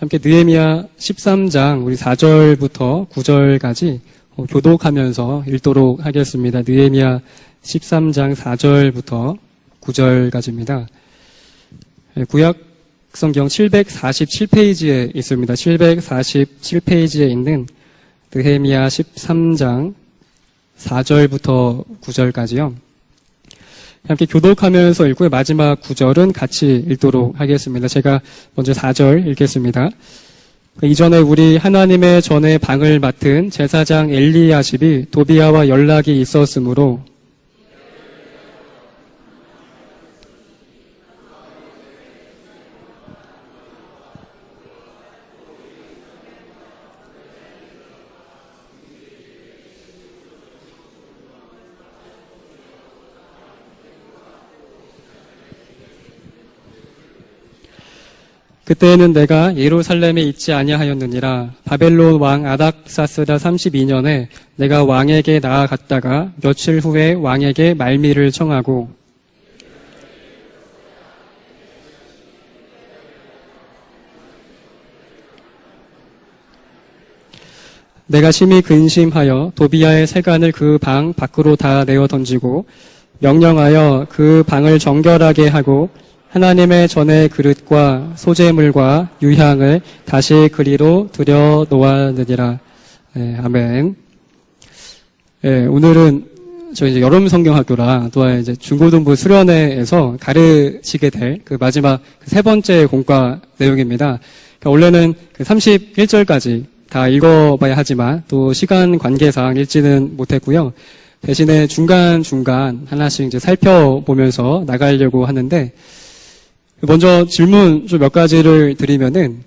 함께 느헤미야 13장 우리 4절부터 9절까지 교독하면서 읽도록 하겠습니다. 느헤미야 13장 4절부터 9절까지입니다. 구약 성경 747페이지에 있습니다. 747페이지에 있는 느헤미야 13장 4절부터 9절까지요. 함께 교독하면서 읽고요. 마지막 9절은 같이 읽도록 하겠습니다. 제가 먼저 4절 읽겠습니다. 이전에 우리 하나님의 전에 방을 맡은 제사장 엘리야십이 도비야와 연락이 있었으므로 그때에는 내가 예루살렘에 있지 아니하였느니라. 바벨론 왕 아닥사스다 32년에 내가 왕에게 나아갔다가 며칠 후에 왕에게 말미를 청하고 내가 심히 근심하여 도비야의 세간을 그 방 밖으로 다 내어 던지고 명령하여 그 방을 정결하게 하고 하나님의 전의 그릇과 소재물과 유향을 다시 그리로 들여 놓았느니라. 네, 아멘. 네, 오늘은 저희 이제 여름 성경학교라 또한 이제 중고등부 수련회에서 가르치게 될 그 마지막 세 번째 공과 내용입니다. 그러니까 원래는 그 31절까지 다 읽어봐야 하지만 또 시간 관계상 읽지는 못했고요. 대신에 중간중간 하나씩 이제 살펴보면서 나가려고 하는데 먼저 질문 좀 몇 가지를 드리면은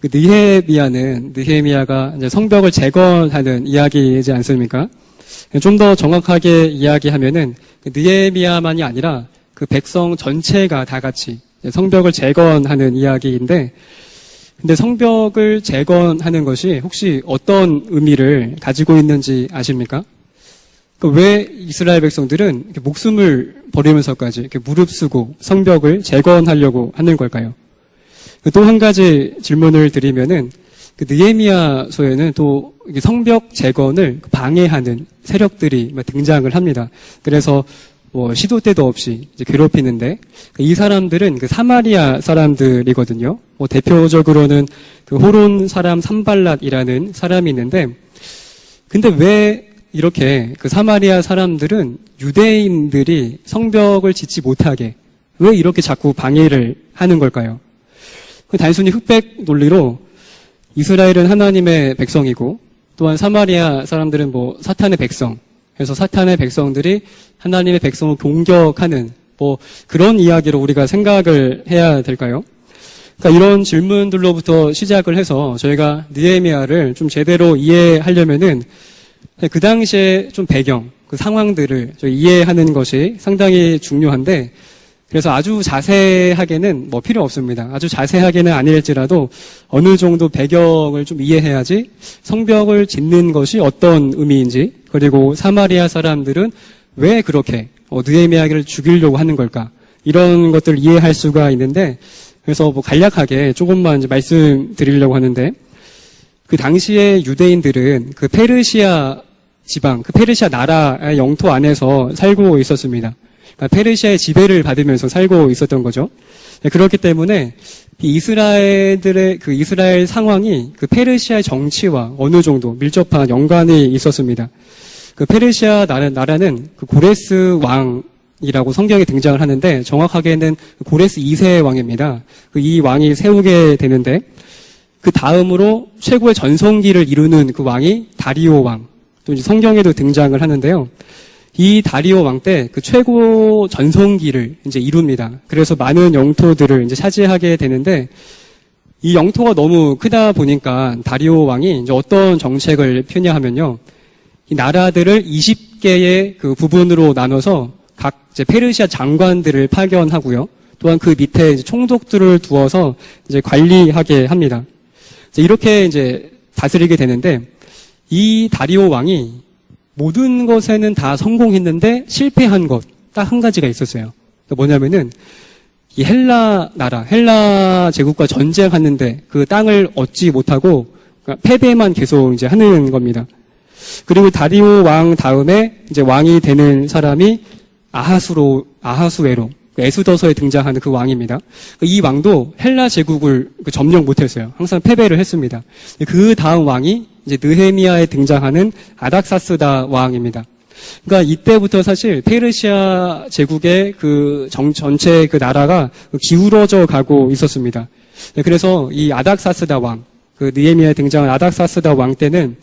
그 느헤미야가 이제 성벽을 재건하는 이야기이지 않습니까? 좀 더 정확하게 이야기하면은 그 느헤미야만이 아니라 그 백성 전체가 다 같이 성벽을 재건하는 이야기인데, 근데 성벽을 재건하는 것이 혹시 어떤 의미를 가지고 있는지 아십니까? 왜 이스라엘 백성들은 이렇게 목숨을 버리면서까지 이렇게 무릅쓰고 성벽을 재건하려고 하는 걸까요? 또 한 가지 질문을 드리면은 그 느헤미야서에는 또 성벽 재건을 방해하는 세력들이 등장을 합니다. 그래서 뭐 시도 때도 없이 이제 괴롭히는데 이 사람들은 그 사마리아 사람들이거든요. 대표적으로는 그 호론 사람 산발랏이라는 사람이 있는데, 근데 왜 이렇게 그 사마리아 사람들은 유대인들이 성벽을 짓지 못하게 왜 이렇게 자꾸 방해를 하는 걸까요? 단순히 흑백 논리로 이스라엘은 하나님의 백성이고 또한 사마리아 사람들은 뭐 사탄의 백성, 그래서 사탄의 백성들이 하나님의 백성을 공격하는 뭐 그런 이야기로 우리가 생각을 해야 될까요? 그러니까 이런 질문들로부터 시작을 해서 저희가 느헤미야를 좀 제대로 이해하려면은 그 당시에 좀 배경, 그 상황들을 이해하는 것이 상당히 중요한데, 그래서 아주 자세하게는 뭐 필요 없습니다. 아주 자세하게는 아닐지라도 어느 정도 배경을 좀 이해해야지 성벽을 짓는 것이 어떤 의미인지, 그리고 사마리아 사람들은 왜 그렇게 느헤미야를 죽이려고 하는 걸까, 이런 것들을 이해할 수가 있는데, 그래서 뭐 간략하게 조금만 이제 말씀드리려고 하는데, 그 당시에 유대인들은 그 페르시아 지방, 그 페르시아 나라의 영토 안에서 살고 있었습니다. 그러니까 페르시아의 지배를 받으면서 살고 있었던 거죠. 그렇기 때문에 이스라엘들의 그 이스라엘 상황이 그 페르시아의 정치와 어느 정도 밀접한 연관이 있었습니다. 그 페르시아 나라는 그 고레스 왕이라고 성경에 등장을 하는데, 정확하게는 고레스 2세 왕입니다. 그 이 왕이 세우게 되는데, 그 다음으로 최고의 전성기를 이루는 그 왕이 다리오 왕, 또 이제 성경에도 등장을 하는데요. 이 다리오 왕 때 그 최고 전성기를 이제 이룹니다. 그래서 많은 영토들을 이제 차지하게 되는데, 이 영토가 너무 크다 보니까 다리오 왕이 이제 어떤 정책을 펴냐하면요, 이 나라들을 20개의 그 부분으로 나눠서 각 이제 페르시아 장관들을 파견하고요. 또한 그 밑에 이제 총독들을 두어서 이제 관리하게 합니다. 이렇게 이제 다스리게 되는데, 이 다리오 왕이 모든 것에는 다 성공했는데 실패한 것 딱 한 가지가 있었어요. 뭐냐면은 이 헬라 나라, 헬라 제국과 전쟁하는데 그 땅을 얻지 못하고 그러니까 패배만 계속 이제 하는 겁니다. 그리고 다리오 왕 다음에 이제 왕이 되는 사람이 아하수에로, 에스더서에 등장하는 그 왕입니다. 이 왕도 헬라 제국을 점령 못했어요. 항상 패배를 했습니다. 그 다음 왕이 이제 느헤미야에 등장하는 아닥사스다 왕입니다. 그러니까 이때부터 사실 페르시아 제국의 그 전체 그 나라가 기울어져 가고 있었습니다. 그래서 이 아닥사스다 왕, 그 느헤미야에 등장한 아닥사스다 왕 때는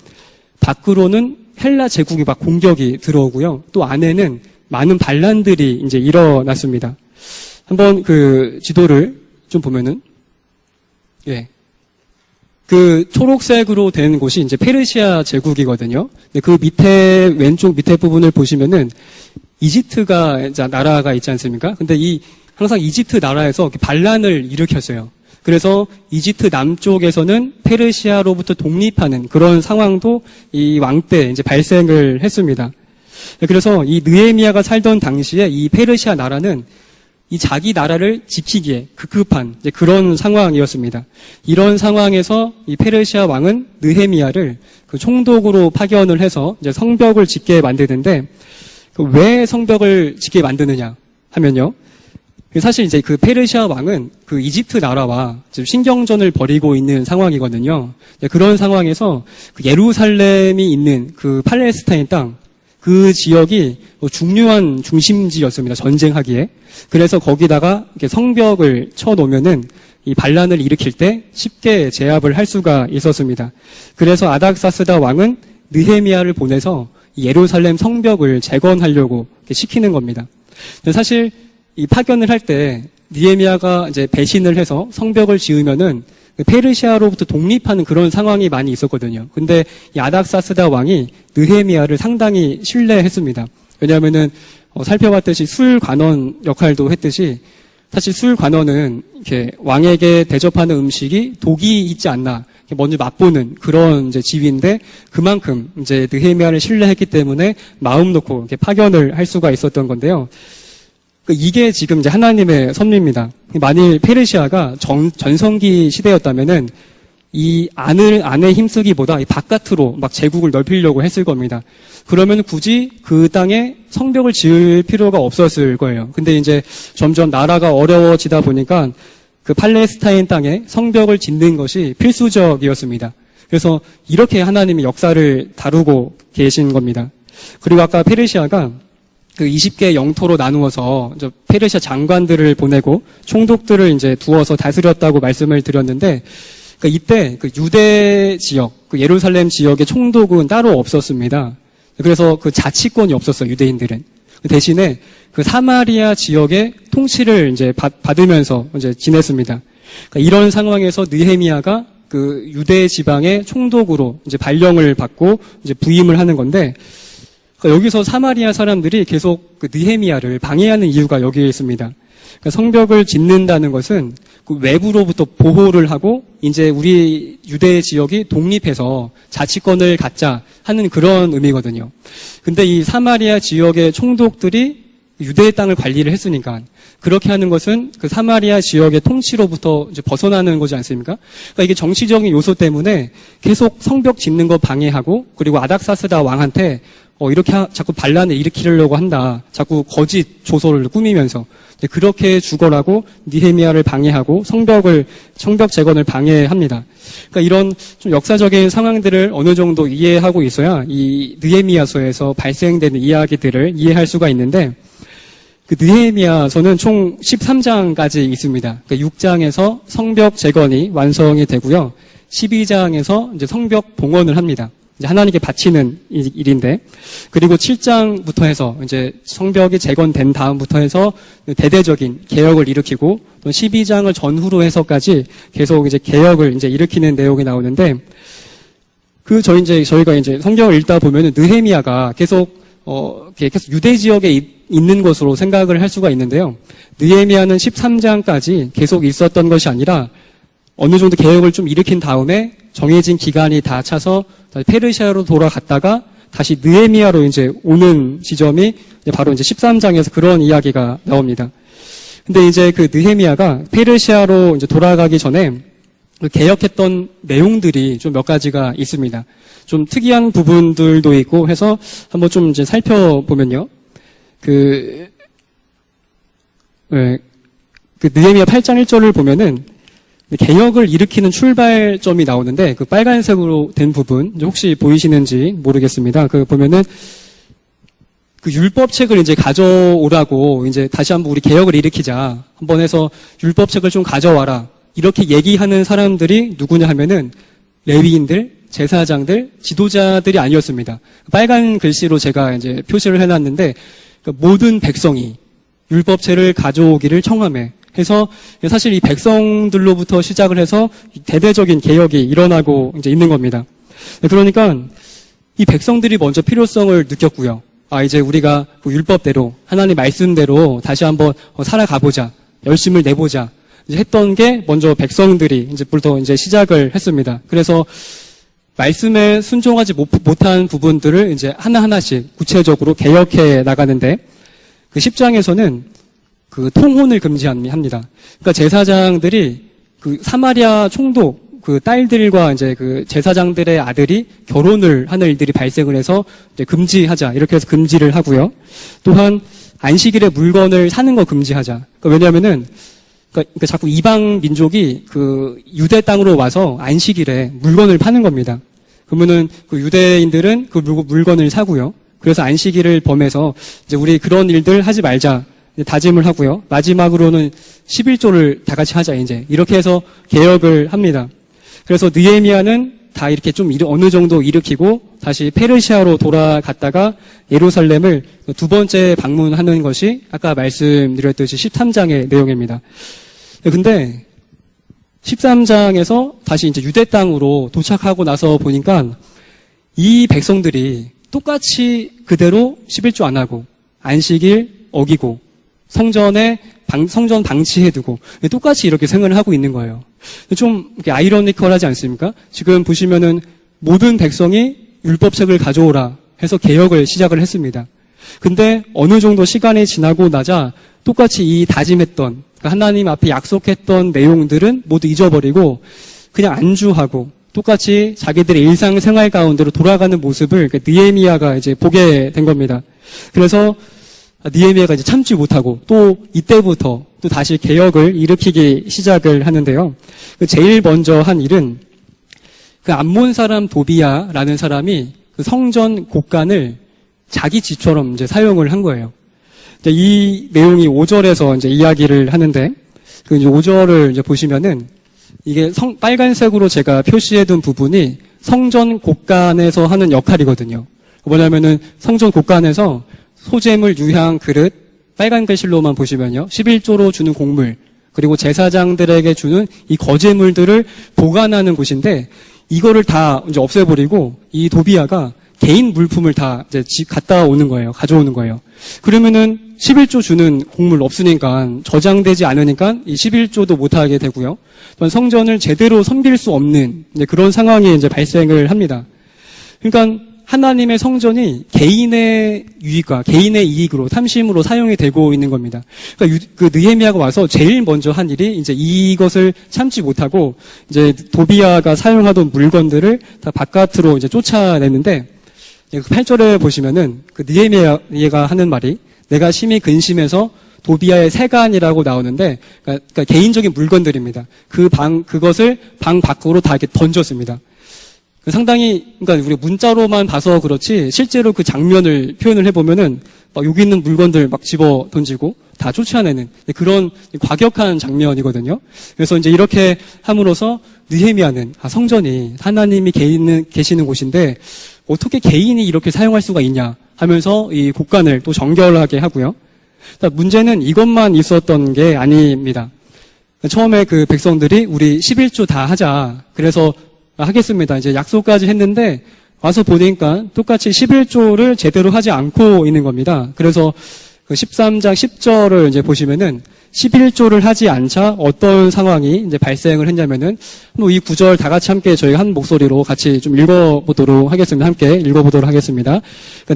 밖으로는 헬라 제국이 막 공격이 들어오고요. 또 안에는 많은 반란들이 이제 일어났습니다. 한번 그 지도를 좀 보면은, 예. 그 초록색으로 된 곳이 이제 페르시아 제국이거든요. 그 밑에, 왼쪽 밑에 부분을 보시면은 이집트가 이제 나라가 있지 않습니까? 근데 항상 이집트 나라에서 반란을 일으켰어요. 그래서 이집트 남쪽에서는 페르시아로부터 독립하는 그런 상황도 이 왕 때 이제 발생을 했습니다. 그래서 이 느헤미야가 살던 당시에 이 페르시아 나라는 이 자기 나라를 지키기에 급급한 이제 그런 상황이었습니다. 이런 상황에서 이 페르시아 왕은 느헤미야를 그 총독으로 파견을 해서 이제 성벽을 짓게 만드는데 왜 성벽을 짓게 만드느냐 하면요. 사실 이제 그 페르시아 왕은 그 이집트 나라와 지금 신경전을 벌이고 있는 상황이거든요. 그런 상황에서 그 예루살렘이 있는 그 팔레스타인 땅, 그 지역이 중요한 중심지였습니다. 전쟁하기에. 그래서 거기다가 이렇게 성벽을 쳐놓으면은 이 반란을 일으킬 때 쉽게 제압을 할 수가 있었습니다. 그래서 아닥사스다 왕은 느헤미야를 보내서 예루살렘 성벽을 재건하려고 시키는 겁니다. 사실 이 파견을 할 때 느헤미야가 이제 배신을 해서 성벽을 지으면은 페르시아로부터 독립하는 그런 상황이 많이 있었거든요. 근데 이 아닥사스다 왕이 느헤미야를 상당히 신뢰했습니다. 왜냐하면은 살펴봤듯이 술관원 역할도 했듯이 사실 술관원은 이렇게 왕에게 대접하는 음식이 독이 있지 않나 먼저 맛보는 그런 이제 지위인데 그만큼 이제 느헤미야를 신뢰했기 때문에 마음 놓고 이렇게 파견을 할 수가 있었던 건데요. 이게 지금 이제 하나님의 섭리입니다. 만일 페르시아가 전성기 시대였다면은 이 안에 힘쓰기보다 이 바깥으로 막 제국을 넓히려고 했을 겁니다. 그러면 굳이 그 땅에 성벽을 지을 필요가 없었을 거예요. 근데 이제 점점 나라가 어려워지다 보니까 그 팔레스타인 땅에 성벽을 짓는 것이 필수적이었습니다. 그래서 이렇게 하나님이 역사를 다루고 계신 겁니다. 그리고 아까 페르시아가 그 20개 영토로 나누어서 페르시아 장관들을 보내고 총독들을 이제 두어서 다스렸다고 말씀을 드렸는데, 그러니까 이때 그 유대 지역, 그 예루살렘 지역의 총독은 따로 없었습니다. 그래서 그 자치권이 없었어요, 유대인들은. 대신에 그 사마리아 지역의 통치를 이제 받으면서 이제 지냈습니다. 그러니까 이런 상황에서 느헤미야가 그 유대 지방의 총독으로 이제 발령을 받고 이제 부임을 하는 건데, 여기서 사마리아 사람들이 계속 그 느헤미야를 방해하는 이유가 여기에 있습니다. 그러니까 성벽을 짓는다는 것은 그 외부로부터 보호를 하고 이제 우리 유대 지역이 독립해서 자치권을 갖자 하는 그런 의미거든요. 근데 이 사마리아 지역의 총독들이 유대의 땅을 관리를 했으니까 그렇게 하는 것은 그 사마리아 지역의 통치로부터 이제 벗어나는 거지 않습니까? 그러니까 이게 정치적인 요소 때문에 계속 성벽 짓는 거 방해하고 그리고 아닥사스다 왕한테 이렇게 자꾸 반란을 일으키려고 한다. 자꾸 거짓 조서를 꾸미면서 그렇게 죽어라고 느헤미야를 방해하고 성벽 재건을 방해합니다. 그러니까 이런 좀 역사적인 상황들을 어느 정도 이해하고 있어야 이 느헤미야서에서 발생되는 이야기들을 이해할 수가 있는데 그 느헤미야서는 총 13장까지 있습니다. 그러니까 6장에서 성벽 재건이 완성이 되고요. 12장에서 이제 성벽 봉헌을 합니다. 이제 하나님께 바치는 일인데, 그리고 7장부터 해서 이제 성벽이 재건된 다음부터 해서 대대적인 개혁을 일으키고, 또 12장을 전후로 해서까지 계속 이제 개혁을 이제 일으키는 내용이 나오는데, 저희가 이제 성경을 읽다 보면은 느헤미야가 계속 유대 지역에 있는 것으로 생각을 할 수가 있는데요. 느헤미야는 13장까지 계속 있었던 것이 아니라 어느 정도 개혁을 좀 일으킨 다음에 정해진 기간이 다 차서 페르시아로 돌아갔다가 다시 느헤미야로 이제 오는 지점이 바로 이제 13장에서 그런 이야기가 나옵니다. 근데 이제 그 느헤미야가 페르시아로 이제 돌아가기 전에 그 개혁했던 내용들이 좀 몇 가지가 있습니다. 좀 특이한 부분들도 있고 해서 한번 좀 이제 살펴보면요. 그 느헤미야 8장 1절을 보면은 개혁을 일으키는 출발점이 나오는데 그 빨간색으로 된 부분 혹시 보이시는지 모르겠습니다. 그 보면은 그 율법책을 이제 가져오라고 이제 다시 한번 우리 개혁을 일으키자 한번 해서 율법책을 좀 가져와라 이렇게 얘기하는 사람들이 누구냐 하면은 레위인들, 제사장들, 지도자들이 아니었습니다. 빨간 글씨로 제가 이제 표시를 해놨는데 그 모든 백성이 율법책을 가져오기를 청하매 해서 사실 이 백성들로부터 시작을 해서 대대적인 개혁이 일어나고 이제 있는 겁니다. 그러니까 이 백성들이 먼저 필요성을 느꼈고요. 이제 우리가 그 율법대로 하나님 말씀대로 다시 한번 살아가보자, 열심을 내보자 이제 했던 게 먼저 백성들이 이제부터 이제 시작을 했습니다. 그래서 말씀에 순종하지 못한 부분들을 이제 하나하나씩 구체적으로 개혁해 나가는데 그 10장에서는 그 통혼을 금지합니다. 그러니까 제사장들이 그 사마리아 총독 그 딸들과 이제 그 제사장들의 아들이 결혼을 하는 일들이 발생을 해서 이제 금지하자 이렇게 해서 금지를 하고요. 또한 안식일에 물건을 사는 거 금지하자. 그러니까 왜냐하면은 그러니까 자꾸 이방 민족이 그 유대 땅으로 와서 안식일에 물건을 파는 겁니다. 그러면은 그 유대인들은 그 물건을 사고요. 그래서 안식일을 범해서 이제 우리 그런 일들 하지 말자. 다짐을 하고요. 마지막으로는 11조를 다 같이 하자 이제 이렇게 해서 개혁을 합니다. 그래서 느헤미야는 다 이렇게 좀 어느 정도 일으키고 다시 페르시아로 돌아갔다가 예루살렘을 두 번째 방문하는 것이 아까 말씀드렸듯이 13장의 내용입니다. 근데 13장에서 다시 이제 유대 땅으로 도착하고 나서 보니까 이 백성들이 똑같이 그대로 11조 안 하고 안식일 어기고 성전 방치해두고 똑같이 이렇게 생활을 하고 있는 거예요. 좀 아이러니컬하지 않습니까? 지금 보시면은 모든 백성이 율법책을 가져오라 해서 개혁을 시작을 했습니다. 근데 어느 정도 시간이 지나고 나자 똑같이 이 다짐했던 하나님 앞에 약속했던 내용들은 모두 잊어버리고 그냥 안주하고 똑같이 자기들의 일상생활 가운데로 돌아가는 모습을 느헤미야가 이제 보게 된 겁니다. 그래서 느헤미야가 이제 참지 못하고 또 이때부터 또 다시 개혁을 일으키기 시작을 하는데요. 제일 먼저 한 일은 그 암몬 사람 도비야라는 사람이 그 성전 곡간을 자기 집처럼 이제 사용을 한 거예요. 이 내용이 5절에서 이제 이야기를 하는데 그 이제 5절을 이제 보시면은 이게 빨간색으로 제가 표시해둔 부분이 성전 곡간에서 하는 역할이거든요. 뭐냐면은 성전 곡간에서 소재물, 유향, 그릇, 빨간 글씨로만 보시면요. 11조로 주는 곡물, 그리고 제사장들에게 주는 이 거제물들을 보관하는 곳인데, 이거를 다 이제 없애버리고, 이 도비야가 개인 물품을 다 이제 집 갔다 오는 거예요. 가져오는 거예요. 그러면은 11조 주는 곡물 없으니까, 저장되지 않으니까 이 11조도 못하게 되고요. 또한 성전을 제대로 섬길 수 없는 이제 그런 상황이 이제 발생을 합니다. 그러니까, 하나님의 성전이 개인의 유익과 개인의 이익으로 탐심으로 사용이 되고 있는 겁니다. 그러니까 그 느헤미야가 와서 제일 먼저 한 일이 이제 이것을 참지 못하고 이제 도비야가 사용하던 물건들을 다 바깥으로 이제 쫓아내는데 8절에 보시면은 그 느헤미야가 하는 말이 내가 심히 근심해서 도비야의 세간이라고 나오는데 그러니까 개인적인 물건들입니다. 그것을 방 밖으로 다 이렇게 던졌습니다. 상당히, 그러니까 우리 문자로만 봐서 그렇지, 실제로 그 장면을 표현을 해보면은, 막 여기 있는 물건들 막 집어 던지고, 다 쫓아내는 그런 과격한 장면이거든요. 그래서 이제 이렇게 함으로써 느헤미야는, 성전이 하나님이 계시는 곳인데, 어떻게 개인이 이렇게 사용할 수가 있냐 하면서 이 곡간을 또 정결하게 하고요. 문제는 이것만 있었던 게 아닙니다. 처음에 그 백성들이 우리 11조 다 하자. 그래서 하겠습니다. 이제 약속까지 했는데 와서 보니까 똑같이 11조를 제대로 하지 않고 있는 겁니다. 그래서 그 13장 10절을 이제 보시면은 11조를 하지 않자 어떤 상황이 이제 발생을 했냐면은 이 구절 다 같이 함께 저희 한 목소리로 같이 좀 읽어보도록 하겠습니다. 함께 읽어보도록 하겠습니다.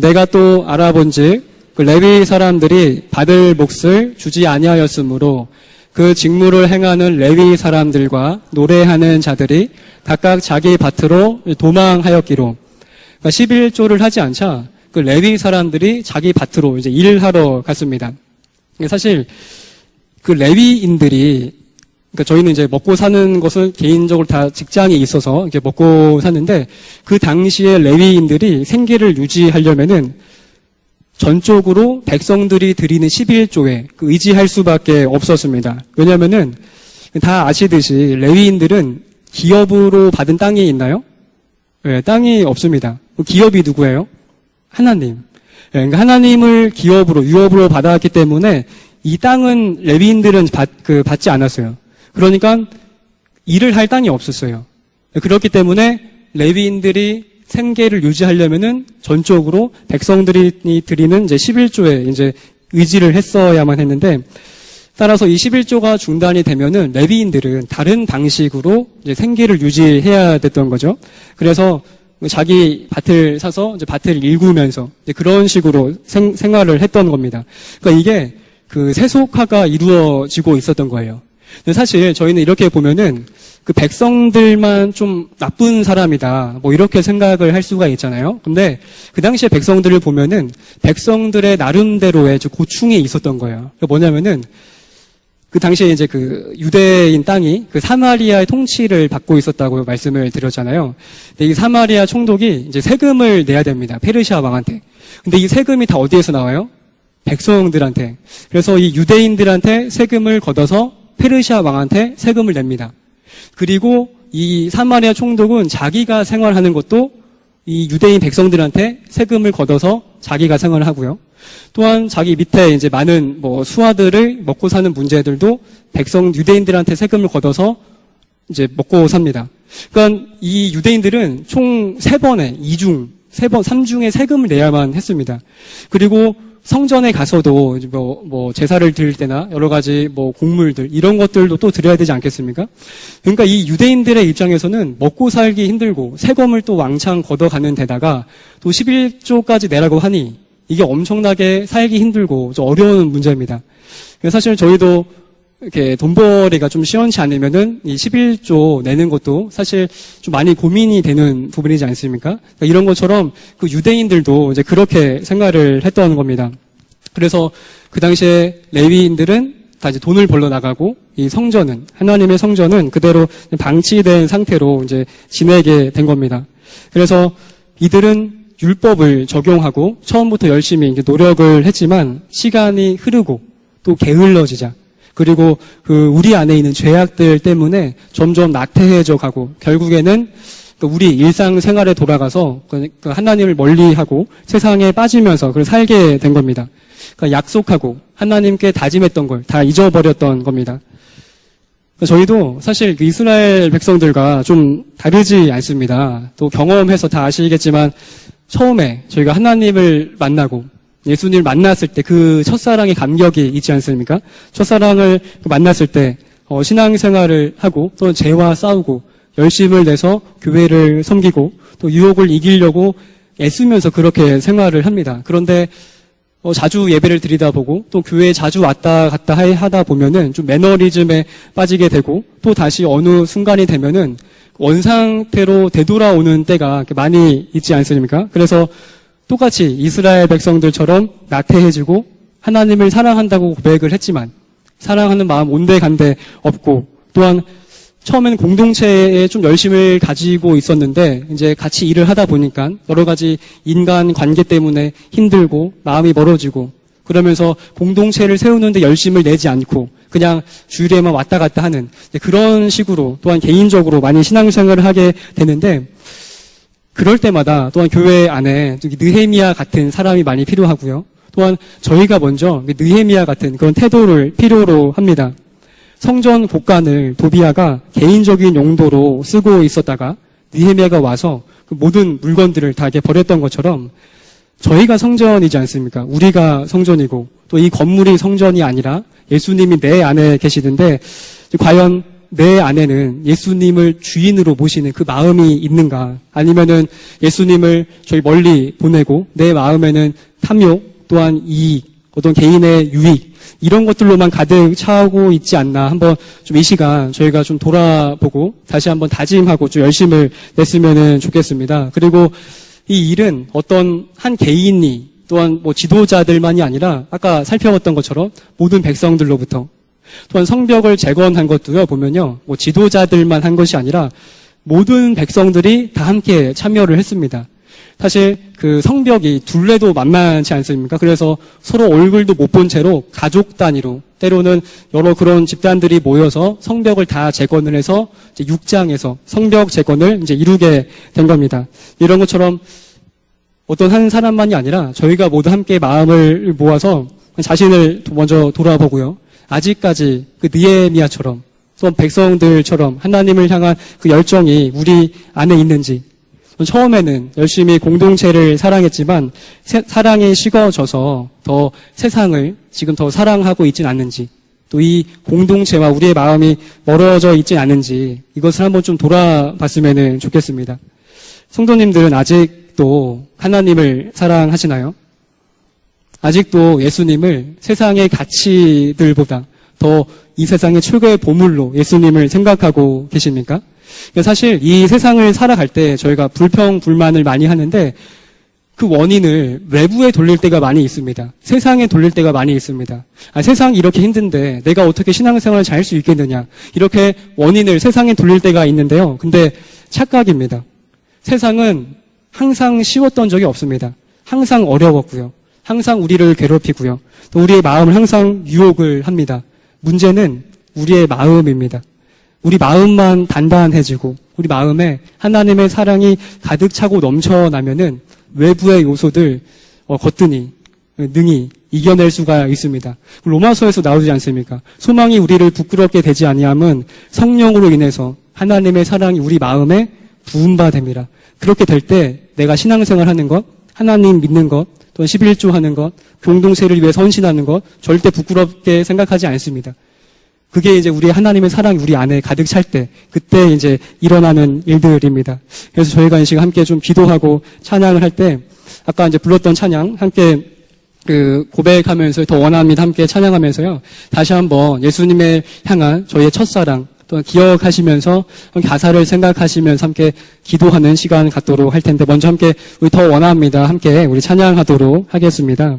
내가 또 알아본즉 그 레위 사람들이 받을 몫을 주지 아니하였으므로 그 직무를 행하는 레위 사람들과 노래하는 자들이 각각 자기 밭으로 도망하였기로. 그러니까 11조를 하지 않자 그 레위 사람들이 자기 밭으로 이제 일하러 갔습니다. 사실 그 레위인들이, 그러니까 저희는 이제 먹고 사는 것은 개인적으로 다 직장이 있어서 이렇게 먹고 사는데, 그 당시에 레위인들이 생계를 유지하려면은 전적으로 백성들이 드리는 11조에 의지할 수밖에 없었습니다. 왜냐면은 다 아시듯이 레위인들은 기업으로 받은 땅이 있나요? 네, 땅이 없습니다. 기업이 누구예요? 하나님. 네, 그러니까 하나님을 기업으로, 유업으로 받아왔기 때문에 이 땅은 레위인들은 받지 않았어요. 그러니까 일을 할 땅이 없었어요. 그렇기 때문에 레위인들이 생계를 유지하려면은 전적으로 백성들이 드리는 이제 11조에 이제 의지를 했어야만 했는데, 따라서 이 11조가 중단이 되면은 레위인들은 다른 방식으로 이제 생계를 유지해야 됐던 거죠. 그래서 자기 밭을 사서 이제 밭을 일구면서 이제 그런 식으로 생활을 했던 겁니다. 그러니까 이게 그 세속화가 이루어지고 있었던 거예요. 근데 사실 저희는 이렇게 보면은 그 백성들만 좀 나쁜 사람이다, 뭐 이렇게 생각을 할 수가 있잖아요. 근데 그 당시에 백성들을 보면은 백성들의 나름대로의 고충이 있었던 거예요. 뭐냐면은 그 당시에 이제 그 유대인 땅이 그 사마리아의 통치를 받고 있었다고 말씀을 드렸잖아요. 근데 이 사마리아 총독이 이제 세금을 내야 됩니다. 페르시아 왕한테. 근데 이 세금이 다 어디에서 나와요? 백성들한테. 그래서 이 유대인들한테 세금을 걷어서 페르시아 왕한테 세금을 냅니다. 그리고 이 사마리아 총독은 자기가 생활하는 것도 이 유대인 백성들한테 세금을 걷어서 자기가 생활을 하고요. 또한 자기 밑에 이제 많은 뭐 수하들을 먹고 사는 문제들도 유대인들한테 세금을 걷어서 이제 먹고 삽니다. 그러니까 이 유대인들은 총 3번에 3중에 세금을 내야만 했습니다. 그리고 성전에 가서도 뭐 제사를 드릴 때나 여러 가지 뭐 곡물들 이런 것들도 또 드려야 되지 않겠습니까? 그러니까 이 유대인들의 입장에서는 먹고 살기 힘들고 세금을 또 왕창 걷어가는 데다가 또 11조까지 내라고 하니 이게 엄청나게 살기 힘들고 좀 어려운 문제입니다. 사실 저희도 이렇게 돈벌이가 좀 시원치 않으면은 이 11조 내는 것도 사실 좀 많이 고민이 되는 부분이지 않습니까? 그러니까 이런 것처럼 그 유대인들도 이제 그렇게 생활을 했던 겁니다. 그래서 그 당시에 레위인들은 다 이제 돈을 벌러 나가고 이 성전은, 하나님의 성전은 그대로 방치된 상태로 이제 지내게 된 겁니다. 그래서 이들은 율법을 적용하고 처음부터 열심히 이제 노력을 했지만 시간이 흐르고 또 게을러지자, 그리고 우리 안에 있는 죄악들 때문에 점점 나태해져 가고 결국에는 우리 일상생활에 돌아가서 하나님을 멀리하고 세상에 빠지면서 그걸 살게 된 겁니다. 그러니까 약속하고 하나님께 다짐했던 걸 다 잊어버렸던 겁니다. 저희도 사실 이스라엘 백성들과 좀 다르지 않습니다. 또 경험해서 다 아시겠지만 처음에 저희가 하나님을 만나고 예수님을 만났을 때 그 첫사랑의 감격이 있지 않습니까? 첫사랑을 만났을 때 신앙생활을 하고 또 죄와 싸우고 열심을 내서 교회를 섬기고 또 유혹을 이기려고 애쓰면서 그렇게 생활을 합니다. 그런데 자주 예배를 드리다 보고 또 교회에 자주 왔다 갔다 하다 보면은 좀 매너리즘에 빠지게 되고 또 다시 어느 순간이 되면은 원상태로 되돌아오는 때가 많이 있지 않습니까? 그래서 똑같이 이스라엘 백성들처럼 나태해지고 하나님을 사랑한다고 고백을 했지만 사랑하는 마음 온데간데 없고, 또한 처음엔 공동체에 좀 열심을 가지고 있었는데 이제 같이 일을 하다 보니까 여러 가지 인간 관계 때문에 힘들고 마음이 멀어지고 그러면서 공동체를 세우는데 열심을 내지 않고 그냥 주일에만 왔다 갔다 하는 그런 식으로 또한 개인적으로 많이 신앙생활을 하게 되는데, 그럴 때마다 또한 교회 안에 느헤미야 같은 사람이 많이 필요하고요. 또한 저희가 먼저 느헤미야 같은 그런 태도를 필요로 합니다. 성전 곳간을 도비야가 개인적인 용도로 쓰고 있었다가 느헤미야가 와서 그 모든 물건들을 다 이렇게 버렸던 것처럼 저희가 성전이지 않습니까? 우리가 성전이고 또 이 건물이 성전이 아니라 예수님이 내 안에 계시는데 과연 내 안에는 예수님을 주인으로 모시는 그 마음이 있는가? 아니면은 예수님을 저희 멀리 보내고 내 마음에는 탐욕 또한 이익, 어떤 개인의 유익, 이런 것들로만 가득 차고 있지 않나. 한번 좀 이 시간 저희가 좀 돌아보고 다시 한번 다짐하고 좀 열심을 냈으면 좋겠습니다. 그리고 이 일은 어떤 한 개인이 또한 뭐 지도자들만이 아니라 아까 살펴봤던 것처럼 모든 백성들로부터 또한 성벽을 재건한 것도요, 보면요, 뭐 지도자들만 한 것이 아니라 모든 백성들이 다 함께 참여를 했습니다. 사실 그 성벽이 둘레도 만만치 않습니까? 그래서 서로 얼굴도 못 본 채로 가족 단위로 때로는 여러 그런 집단들이 모여서 성벽을 다 재건을 해서 이제 6장에서 성벽 재건을 이제 이루게 된 겁니다. 이런 것처럼 어떤 한 사람만이 아니라 저희가 모두 함께 마음을 모아서 자신을 먼저 돌아보고요. 아직까지 그 느헤미야처럼 또 백성들처럼 하나님을 향한 그 열정이 우리 안에 있는지, 처음에는 열심히 공동체를 사랑했지만 사랑이 식어져서 더 세상을 지금 더 사랑하고 있진 않는지, 또 이 공동체와 우리의 마음이 멀어져 있진 않은지 이것을 한번 좀 돌아봤으면 좋겠습니다. 성도님들은 아직도 하나님을 사랑하시나요? 아직도 예수님을 세상의 가치들보다 더 이 세상의 최고의 보물로 예수님을 생각하고 계십니까? 사실 이 세상을 살아갈 때 저희가 불평, 불만을 많이 하는데 그 원인을 외부에 돌릴 때가 많이 있습니다. 세상에 돌릴 때가 많이 있습니다. 세상이 이렇게 힘든데 내가 어떻게 신앙생활을 잘 할 수 있겠느냐. 이렇게 원인을 세상에 돌릴 때가 있는데요. 근데 착각입니다. 세상은 항상 쉬웠던 적이 없습니다. 항상 어려웠고요. 항상 우리를 괴롭히고요. 또 우리의 마음을 항상 유혹을 합니다. 문제는 우리의 마음입니다. 우리 마음만 단단해지고 우리 마음에 하나님의 사랑이 가득 차고 넘쳐나면은 외부의 요소들 거뜬히 능히 이겨낼 수가 있습니다. 로마서에서 나오지 않습니까? 소망이 우리를 부끄럽게 되지 아니함은 성령으로 인해서 하나님의 사랑이 우리 마음에 부은 바 됩니다. 그렇게 될 때 내가 신앙생활하는 것, 하나님 믿는 것, 또 11조 하는 것, 공동체를 위해 헌신하는 것 절대 부끄럽게 생각하지 않습니다. 그게 이제 우리 하나님의 사랑이 우리 안에 가득 찰 때, 그때 이제 일어나는 일들입니다. 그래서 저희가 이 시간 함께 좀 기도하고 찬양을 할 때, 아까 이제 불렀던 찬양 함께 고백하면서 더 원합니다 함께 찬양하면서요, 다시 한번 예수님을 향한 저희의 첫사랑 또 기억하시면서 가사를 생각하시면서 함께 기도하는 시간 갖도록 할 텐데, 먼저 함께 우리 더 원합니다 함께 우리 찬양하도록 하겠습니다.